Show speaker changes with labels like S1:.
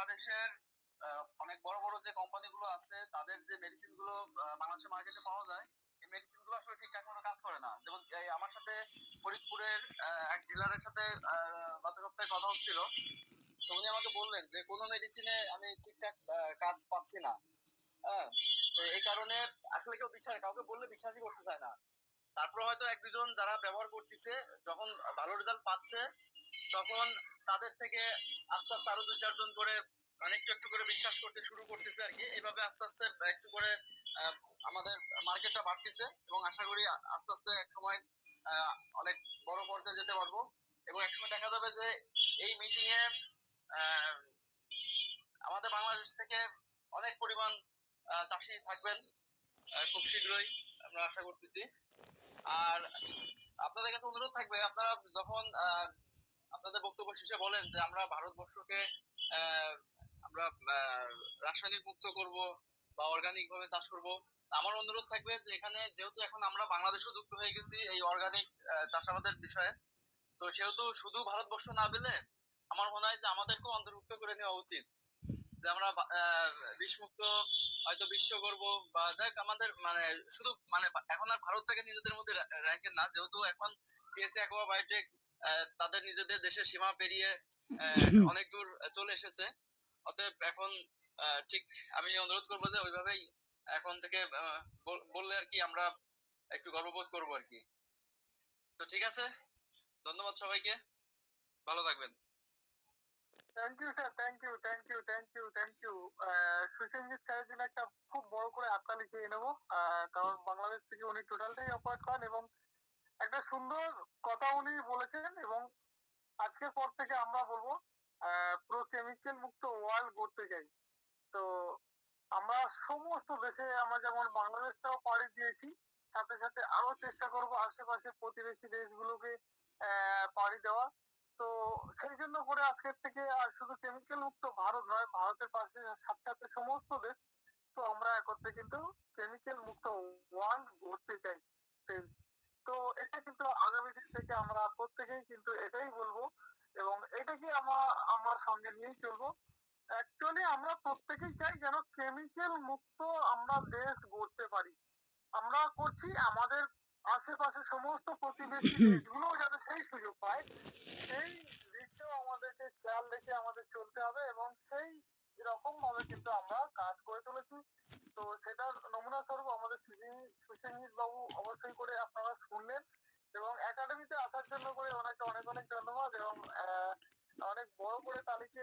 S1: বাংলাদেশের অনেক বড় বড় যে কোম্পানিগুলো আছে তাদের যে মেডিসিন গুলো বাংলাদেশের মার্কেটে পাওয়া যায়, এই মেডিসিন গুলো আসলে ঠিকঠাক মতো কাজ করে না। যেমন এই আমার সাথে ফরিদপুরের এক ডিলারের সাথে গত সপ্তাহে কথা হচ্ছিল। তো উনি আমাকে বললেন যে কোনো মেডিসিনে আমি ঠিকঠাক কাজ পাচ্ছি না। হ্যাঁ, তো এই কারণে আসলে কেউ কাউকে বললে বিশ্বাসই করতে চায় না। তারপর হয়তো এক দুজন যারা ব্যবহার করতেছে, যখন ভালো রেজাল্ট পাচ্ছে তখন তাদের থেকে আস্তে আস্তে আরো দুই চারজন করে মানে একটু একটু করে বিশ্বাস করতে শুরু করতেছে আর কি। এইভাবে আস্তে আস্তে একটু করে আহ, আমাদের মার্কেটটা বাড়তেছে এবং আশা করি আস্তে আস্তে এক সময় আহ, অনেক বড় পর্যায়ে যেতে পারবো। এবং একসময় দেখা যাবে যে এই মিটিং এ আমাদের বাংলাদেশ থেকে অনেক পরিমাণ চাষি থাকবেন খুব শীঘ্রই, আমরা আশা করতেছি। আর আপনাদের কাছে অনুরোধ থাকবে, আপনারা যখন আপনাদের বক্তব্য শেষে বলেন যে আমরা ভারতবর্ষকে আহ, আমরা রাসায়নিক মুক্ত করব বা অর্গানিক ভাবে চাষ করব, আমার অনুরোধ থাকবে যে এখানে যেহেতু এখন আমরা বাংলাদেশও যুক্ত হয়ে গেছি এই অর্গানিক চাষাবাদের বিষয়ে, তো সেহেতু শুধু ভারতবর্ষ না পেলে আমার মনে হয় যে আমাদেরকেও অন্তর্ভুক্ত করে নেওয়া উচিত। যে আমরা বিষমুক্ত হয়তো বিশ্ব করব বা যাক আমাদের মানে শুধু মানে এখন আর ভারতটাকে নিজেদের মধ্যে রাখেন না, যেহেতু এখন সিএসসি অ্যাকোয়া বায়োটেক তাদের নিজেদের দেশের সীমা পেরিয়ে অনেক দূর চলে এসেছে। অতএব এখন ঠিক আমি অনুরোধ করবো যে ওইভাবেই এখন থেকে বললে আর কি আমরা একটু গর্ববোধ করবো আর কি। তো ঠিক আছে, ধন্যবাদ সবাইকে, ভালো থাকবেন।
S2: Thank you sir, thank you. Susenjit স্যারের জন্য একটা খুব বড় করে হাততালি চেয়ে নেবো, কারণ বাংলাদেশ থেকে উনি টোটালটাই অপারেট করেন এবং একটা সুন্দর কথা উনি বলেছেন। এবং আজকের পর থেকে আমরা বলবো পুরো কেমিক্যাল মুক্ত ওয়ার্ল্ড করতে চাই। তো আমরা সমস্ত দেশে আমরা যেমন বাংলাদেশটাও পাড়ি দিয়েছি, সাথে সাথে আরো চেষ্টা করব আশেপাশে প্রতিবেশী দেশগুলোকে পাড়ি দেওয়া। তো সেই জন্য করে আজকের থেকে আর শুধু কেমিক্যাল মুক্ত ভারত নয়, ভারতের পাশে সাথে সাথে সমস্ত দেশ, তো আমরা একত্রে কিন্তু কেমিক্যাল মুক্ত ওয়ার্ল্ড গড়তে চাই। তো এটা কিন্তু আগামী দিন থেকে আমরা প্রত্যেকেই কিন্তু এটাই বলবো এবং এটাকে আমার সঙ্গে নিয়েই চলবো। অ্যাকচুয়ালি আমরা প্রত্যেকেই চাই যেন কেমিক্যাল মুক্ত আমরা দেশ গড়তে পারি। আমরা করছি, আমাদের আশেপাশে সমস্ত প্রতিবেশী দেশগুলোও যাতে সেই সুযোগ পায়, সেই দিকটাও আমাদেরকে খেয়াল রেখে আমাদের চলতে হবে এবং সেই রকম ভাবে কিন্তু আমরা কাজ করে চলেছি। তো সেটার নমুনা স্বরূপ আমাদের সুসেনজিৎ বাবু অবশ্যই করে আপনারা শুনলেন এবং একাডেমিতে আসার জন্য করে ওনাকে অনেক অনেক ধন্যবাদ এবং অনেক বড় করে তালিকা